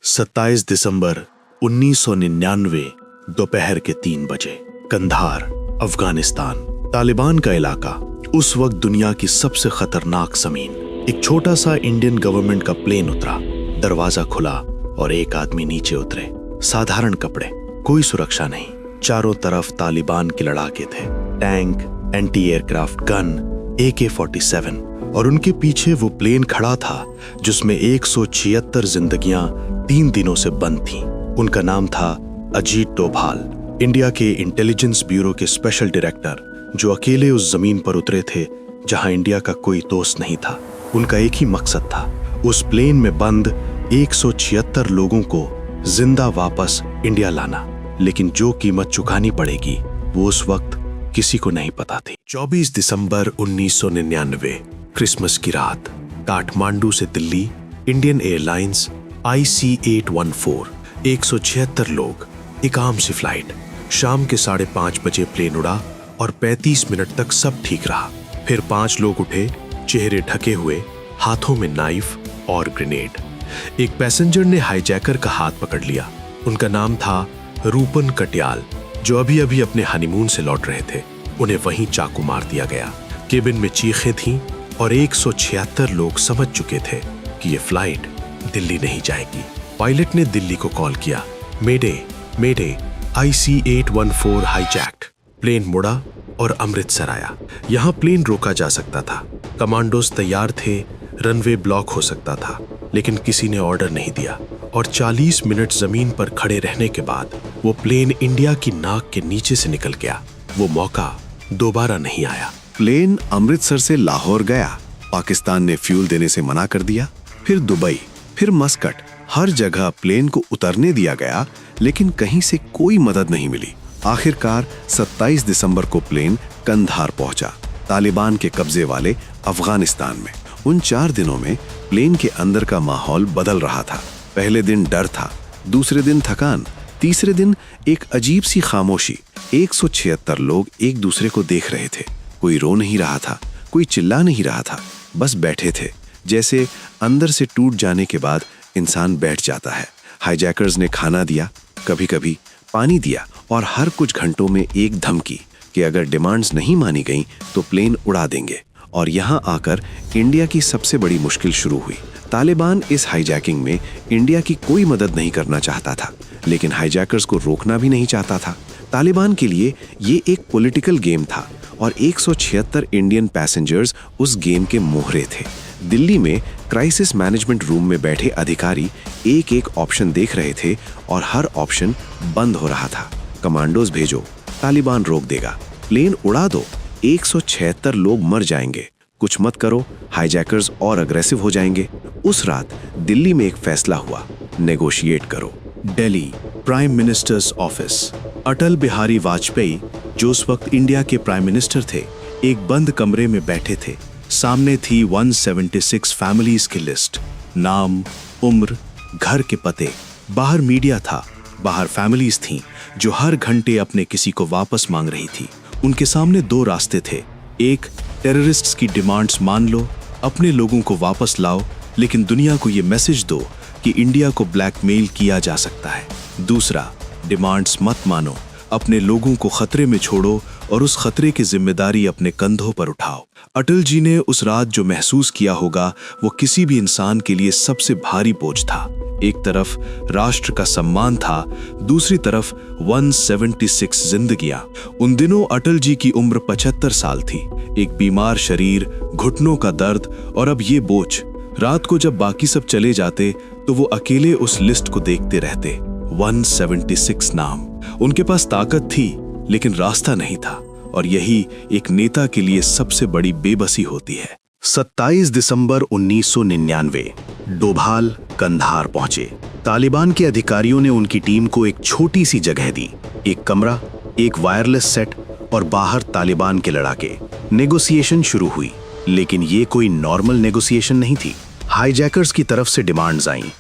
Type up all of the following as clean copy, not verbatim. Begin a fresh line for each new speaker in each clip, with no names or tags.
27 दिसंबर 1999 दोपहर के 3 बजे कंधार, अफगानिस्तान। तालिबान का इलाका उस वक्त दुनिया की सबसे खतरनाक जमीन। एक छोटा सा इंडियन गवर्नमेंट का प्लेन उतरा, दरवाजा खुला और एक आदमी नीचे उतरे। साधारण कपड़े, कोई सुरक्षा नहीं। चारों तरफ तालिबान के लड़ाके थे, tank, anti aircraft gun, AK-47 और उनके पीछे वो प्लेन खड़ा था जिसमें 176 जिंदगियां 3 दिनों से बंद थीं। उनका नाम था अजीत डोभाल, इंडिया के इंटेलिजेंस ब्यूरो के स्पेशल डायरेक्टर, जो अकेले उस जमीन पर उतरे थे जहां इंडिया का कोई दोस्त नहीं था। उनका एक ही मकसद था, उस प्लेन में बंद 176 लोगों को जिंदा वापस इंडिया लाना। लेकिन जो कीमत चुकानी पड़ेगी वो उस वक्त किसी को नहीं पता थी। 24 दिसंबर 1999 क्रिसमस की रात, काठमांडू से दिल्ली इंडियन एयरलाइंस IC-814 176 लोग, एक आम सी फ्लाइट। शाम के 5:30 बजे प्लेन उड़ा और 35 मिनट तक सब ठीक रहा। फिर 5 लोग उठे, चेहरे ढके हुए, हाथों में नाइफ और ग्रेनेड। एक पैसेंजर ने हाईजैकर का हाथ पकड़ लिया। उनका नाम था रूपन कटियाल, जो अभी अभी अपने हनीमून से लौट रहे थे। उन्हें वहीं चाकू मार दिया गया। केबिन में चीखें थीं और 176 लोग समझ चुके थे कि ये फ्लाइट दिल्ली नहीं जाएगी। पायलट ने दिल्ली को कॉल किया, मेडे मेडे, IC-814 हाईजैक्ड। प्लेन मुड़ा और अमृतसर आया। यहाँ प्लेन रोका जा सकता था, कमांडोज तैयार थे, रनवे ब्लॉक हो सकता था, लेकिन किसी ने ऑर्डर नहीं दिया। और 40 मिनट जमीन पर खड़े रहने के बाद वो प्लेन इंडिया की नाक के नीचे से निकल गया। वो मौका दोबारा नहीं आया।
प्लेन अमृतसर से लाहौर गया, पाकिस्तान ने फ्यूल देने से मना कर दिया। फिर दुबई, फिर मस्कट, हर जगह प्लेन को उतरने दिया गया, लेकिन कहीं से कोई मदद नहीं मिली। आखिरकार 27 दिसंबर को प्लेन कंधार पहुंचा, तालिबान के कब्जे वाले अफगानिस्तान में। उन 4 दिनों में प्लेन के अंदर का माहौल बदल रहा था। पहले दिन डर था, दूसरे दिन थकान, तीसरे दिन एक अजीब सी खामोशी। 176 लोग एक दूसरे को देख रहे थे। कोई रो नहीं रहा था, कोई चिल्ला नहीं रहा था, बस बैठे थे, जैसे अंदर से टूट जाने के बाद इंसान बैठ जाता है। हाईजैकर्स ने खाना दिया, कभी कभी पानी दिया और हर कुछ घंटों में एक धमकी कि अगर डिमांड्स नहीं मानी गईं तो प्लेन उड़ा देंगे। और यहाँ आकर इंडिया की सबसे बड़ी मुश्किल शुरू हुई। तालिबान इस हाईजैकिंग में इंडिया की कोई मदद नहीं करना चाहता था, लेकिन हाईजैकर्स को रोकना भी नहीं चाहता था। तालिबान के लिए ये एक पॉलिटिकल गेम था और 176 इंडियन पैसेंजर्स उस गेम के मोहरे थे। दिल्ली में क्राइसिस मैनेजमेंट रूम में बैठे अधिकारी एक एक ऑप्शन देख रहे थे और हर ऑप्शन बंद हो रहा था। कमांडोज भेजो, तालिबान रोक देगा। प्लेन उड़ा दो, 176 लोग मर जाएंगे। कुछ मत करो, हाईजैकर्स और अग्रेसिव हो जाएंगे। उस रात दिल्ली में एक फैसला हुआ, नेगोशिएट करो।
Delhi, prime ministers office. Atal Bihari Vajpayee, जो उस वक्त इंडिया के प्राइम मिनिस्टर थे, एक बंद कमरे में बैठे थे। सामने थी 176 फैमिलीज की लिस्ट, नाम, उम्र, घर के पते। बाहर मीडिया था, बाहर फैमिलीज थीं जो हर घंटे अपने किसी को वापस मांग रही थी। उनके सामने 2 रास्ते थे। एक, टेररिस्ट्स की डिमांड्स मान लो, अपने लोगों को वापस लाओ, लेकिन दुनिया को ये मैसेज दो कि इंडिया को ब्लैकमेल किया जा सकता है। दूसरा, डिमांड्स मत मानो, अपने लोगों को खतरे में छोड़ो और उस खतरे की जिम्मेदारी अपने कंधों पर उठाओ। अटल जी ने उस रात जो महसूस किया होगा वो किसी भी इंसान के लिए सबसे भारी बोझ था। एक तरफ राष्ट्र का सम्मान था, दूसरी तरफ 176 जिंदगियां। उन दिनों अटल जी की उम्र 75 साल थी। एक बीमार शरीर, घुटनों का दर्द और अब ये बोझ। रात को जब बाकी सब चले जाते तो वो अकेले उस लिस्ट को देखते रहते। 176 नाम। उनके पास ताकत थी लेकिन रास्ता नहीं था, और यही एक नेता के लिए सबसे बड़ी बेबसी होती है। 27 दिसंबर 1999 डोभाल कंधार पहुंचे। तालिबान के अधिकारियों ने उनकी टीम को एक छोटी सी जगह दी, एक कमरा, एक वायरलेस सेट और बाहर तालिबान के लड़ाके। नेगोशिएशन शुरू हुई, लेकिन ये कोई नॉर्मल नेगोशिएशन नहीं थी। हाईजैकर्स की तरफ से डिमांड्स आईं,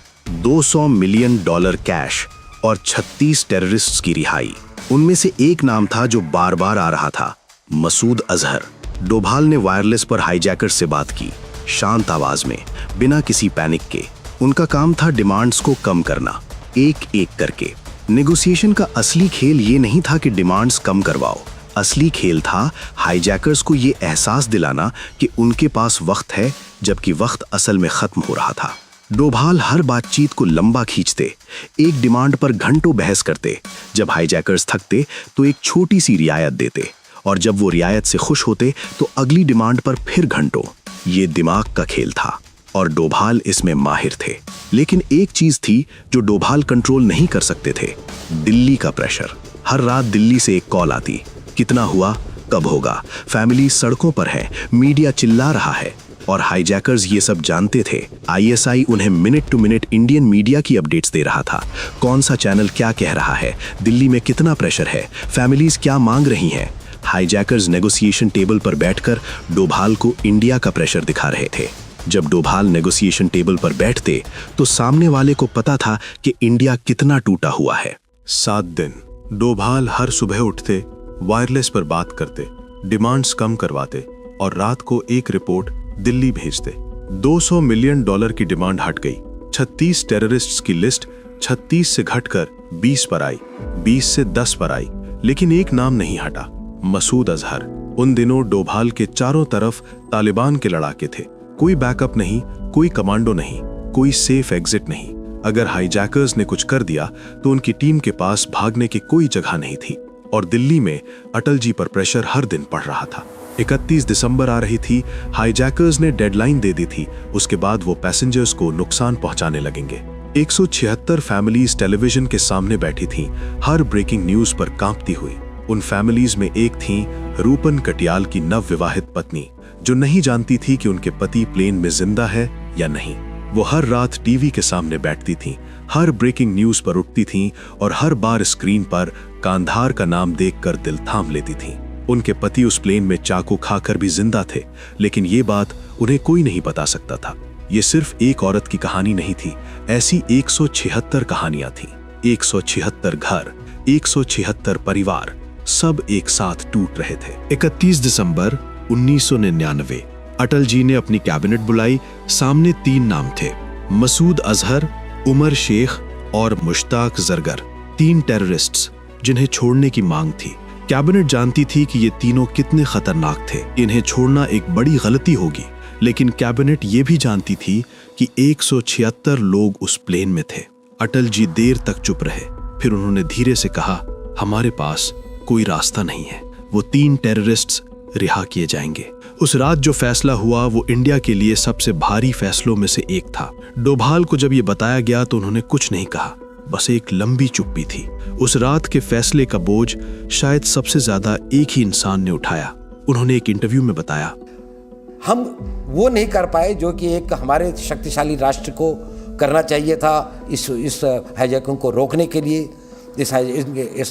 $200 मिलियन कैश और 36 टेररिस्ट्स की रिहाई। उनमें से एक नाम था जो बार बार आ रहा था, मसूद अजहर। डोभाल ने वायरलेस पर हाईजैकर्स से बात की, शांत आवाज में, बिना किसी पैनिक के।
उनका काम था डिमांड्स को कम करना, एक एक करके। नेगोशिएशन का असली खेल ये नहीं था कि डिमांड्स कम करवाओ, असली खेल था हाईजैकर्स को ये एहसास दिलाना कि उनके पास वक्त है, जबकि वक्त असल में खत्म हो रहा था। डोभाल हर बातचीत को लंबा खींचते, एक डिमांड पर घंटों बहस करते। जब हाईजैकर्स थकते तो एक छोटी सी रियायत देते, और जब वो रियायत से खुश होते तो अगली डिमांड पर फिर घंटों। ये दिमाग का खेल था और डोभाल इसमें माहिर थे। लेकिन एक चीज थी जो डोभाल कंट्रोल नहीं कर सकते थे, दिल्ली का प्रेशर। हर रात दिल्ली से एक कॉल आती, कितना हुआ, कब होगा, फैमिली सड़कों पर है, मीडिया चिल्ला रहा है। और हाईजैकर्स ये सब जानते थे। आईएसआई उन्हें minute to minute Indian media की अपडेट्स दे रहा था, कौन सा चैनल क्या कह रहा है, दिल्ली में कितना प्रेशर है, फैमिलीज क्या मांग रही हैं। हाईजैकर्स नेगोशिएशन टेबल पर बैठकर डोभाल को इंडिया का प्रेशर दिखा रहे थे। जब डोभाल नेगोशिएशन टेबल पर बैठते तो सामने वाले को पता था कि इंडिया कितना टूटा हुआ है।
7 दिन डोभाल हर सुबह उठते, वायरलेस पर बात करते, डिमांड्स कम करवाते और रात को एक रिपोर्ट दिल्ली भेजते। $200 मिलियन की डिमांड हट गई। 36 टेररिस्ट्स की लिस्ट 36 से घटकर 20 पर आई, 20 से 10 पर आई, लेकिन एक नाम नहीं हटा, मसूद अजहर। उन दिनों डोभाल के चारों तरफ तालिबान के लड़ाके थे। कोई बैकअप नहीं, कोई कमांडो नहीं, कोई सेफ एग्जिट नहीं। अगर हाईजैकर्स ने कुछ कर दिया तो उनकी टीम के पास भागने की कोई जगह नहीं थी। और दिल्ली में अटल जी पर प्रेशर हर दिन पड़ रहा था। 31 दिसंबर आ रही थी, हाईजैकर्स ने डेडलाइन दे दी थी, उसके बाद वो पैसेंजर्स को नुकसान पहुंचाने लगेंगे। 176 फैमिलीज टेलीविजन के सामने बैठी थीं, हर ब्रेकिंग न्यूज पर कांपती हुई। उन फैमिलीज में एक थी रूपन कटियाल की नवविवाहित पत्नी, जो नहीं जानती थी कि उनके पति प्लेन में जिंदा है या नहीं। वो हर रात टीवी के सामने बैठती थीं, हर ब्रेकिंग न्यूज पर उठती थीं और हर बार स्क्रीन पर कांधार का नाम देखकर दिल थाम लेती थीं। उनके पति उस प्लेन में चाकू खाकर भी जिंदा थे, लेकिन ये बात उन्हें कोई नहीं बता सकता था। ये सिर्फ एक औरत की कहानी नहीं थी, ऐसी 176 कहानियां थीं। 176 घर, 176 परिवार, सब एक साथ टूट रहे थे। 31 दिसंबर 1999 अटल जी ने अपनी कैबिनेट बुलाई। सामने 3 नाम थे, मसूद अजहर, उमर शेख और मुश्ताक जरगर। 3 टेररिस्ट्स जिन्हें छोड़ने की मांग थी। कैबिनेट जानती थी कि ये तीनों कितने खतरनाक थे, इन्हें छोड़ना एक बड़ी गलती होगी। लेकिन कैबिनेट ये भी जानती थी कि 176 लोग उस प्लेन में थे। अटल जी देर तक चुप रहे, फिर उन्होंने धीरे से कहा, हमारे पास कोई रास्ता नहीं है। वो 3 टेररिस्ट्स रिहा किए जाएंगे। उस रात जो फैसला हुआ वो इंडिया के लिए सबसे भारी फैसलों में से एक था। डोभाल को जब ये बताया गया तो उन्होंने कुछ नहीं कहा, बस एक लंबी चुप्पी थी। उस रात के फैसले का बोझ शायद सबसे ज्यादा एक ही इंसान ने उठाया। उन्होंने एक इंटरव्यू में बताया,
हम वो नहीं कर पाए जो कि एक हमारे शक्तिशाली राष्ट्र को करना चाहिए था, इस हाईजैकिंग को रोकने के लिए, इस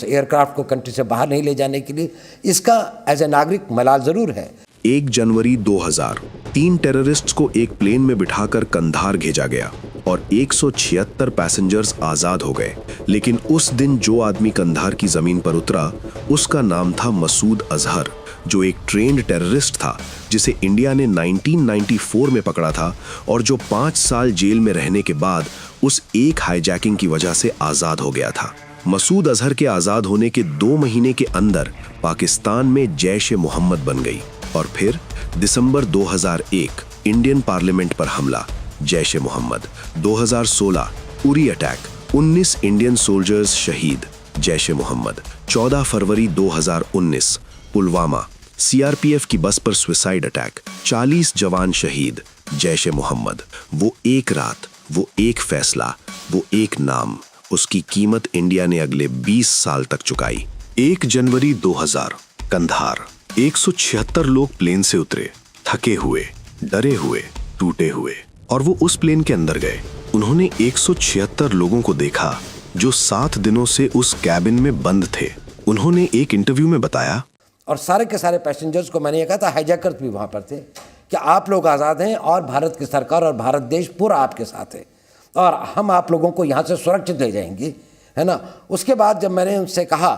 एयरक्राफ्ट को कंट्री से बाहर नहीं ले जाने के लिए। इसका एज ए नागरिक मलाल जरूर है।
1 जनवरी 2000 3 टेररिस्ट्स को एक प्लेन में बिठाकर कंधार भेजा गया और 176 पैसेंजर्स आजाद हो गए। लेकिन उस दिन जो आदमी कंधार की जमीन पर उतरा, उसका नाम था मसूद अजहर, जो एक ट्रेन्ड टेररिस्ट था जिसे इंडिया ने 1994 में पकड़ा था और जो 5 साल जेल में रहने के बाद उस एक हाईजैकिंग की वजह से आजाद हो गया था। मसूद अजहर के आजाद होने के 2 महीने के अंदर पाकिस्तान में जैश ए मोहम्मद बन गई और फिर दिसंबर 2001 इंडियन पार्लियामेंट पर हमला, Jaish e Mohammed. 2016 Uri attack, 19 Indian soldiers शहीद, जैश ए मोहम्मद। 14 फरवरी 2019 पुलवामा, सीआरपीएफ की बस पर सुसाइड अटैक, 40 जवान शहीद, जैश ए मोहम्मद। वो एक रात, वो एक फैसला, वो एक नाम, उसकी कीमत इंडिया ने अगले 20 साल तक चुकाई। 1 जनवरी 2000 कंधार, 176 लोग प्लेन से उतरे, थके हुए, डरे हुए, टूटे हुए, और वो उस प्लेन के अंदर गए। उन्होंने 176 लोगों को देखा जो 7 दिनों से उस कैबिन में बंद थे। उन्होंने एक इंटरव्यू में बताया,
और सारे के सारे पैसेंजर्स को मैंने ये कहा था, हाईजैकर्स भी वहाँ पर थे, कि आप लोग आज़ाद हैं और भारत की सरकार और भारत देश पूरा आपके साथ है और हम आप लोगों को यहाँ से सुरक्षित ले जाएंगे, है ना। उसके बाद जब मैंने उनसे कहा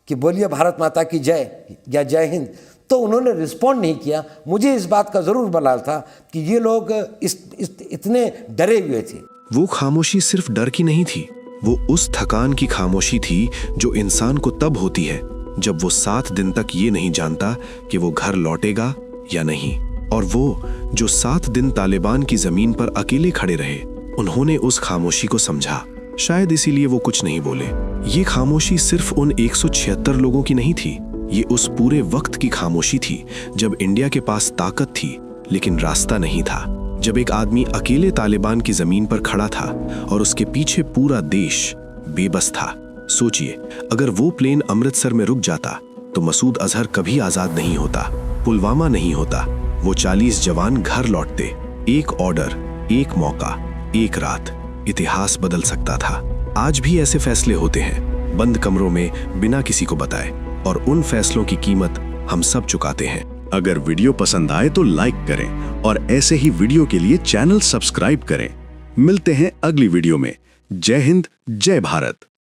कि बोलिए भारत माता की जय या जय हिंद, तो उन्होंने रिस्पॉन्ड नहीं किया। मुझे इस बात का ज़रूर मलाल था कि ये लोग इतने डरे हुए थे।
वो खामोशी सिर्फ डर की नहीं थी, वो उस थकान की खामोशी थी जो इंसान को तब होती है जब वो 7 दिन तक ये नहीं जानता कि वो घर लौटेगा या नहीं। और वो जो 7 दिन तालिबान की जमीन पर अकेले खड़े रहे, उन्होंने उस खामोशी को समझा। शायद इसीलिए वो कुछ नहीं बोले। ये खामोशी सिर्फ उन 176 लोगों की नहीं थी, ये उस पूरे वक्त की खामोशी थी जब इंडिया के पास ताकत थी लेकिन रास्ता नहीं था। जब एक आदमी अकेले तालिबान की जमीन पर खड़ा था और उसके पीछे पूरा देश बेबस था। सोचिए, अगर वो प्लेन अमृतसर में रुक जाता तो मसूद अजहर कभी आजाद नहीं होता, पुलवामा नहीं होता, वो 40 जवान घर लौटते। एक ऑर्डर, एक मौका, एक रात, इतिहास बदल सकता था। आज भी ऐसे फैसले होते हैं, बंद कमरों में बिना किसी को बताए, और उन फैसलों की कीमत हम सब चुकाते हैं।
अगर वीडियो पसंद आए तो लाइक करें और ऐसे ही वीडियो के लिए चैनल सब्सक्राइब करें। मिलते हैं अगली वीडियो में। जय हिंद, जय भारत।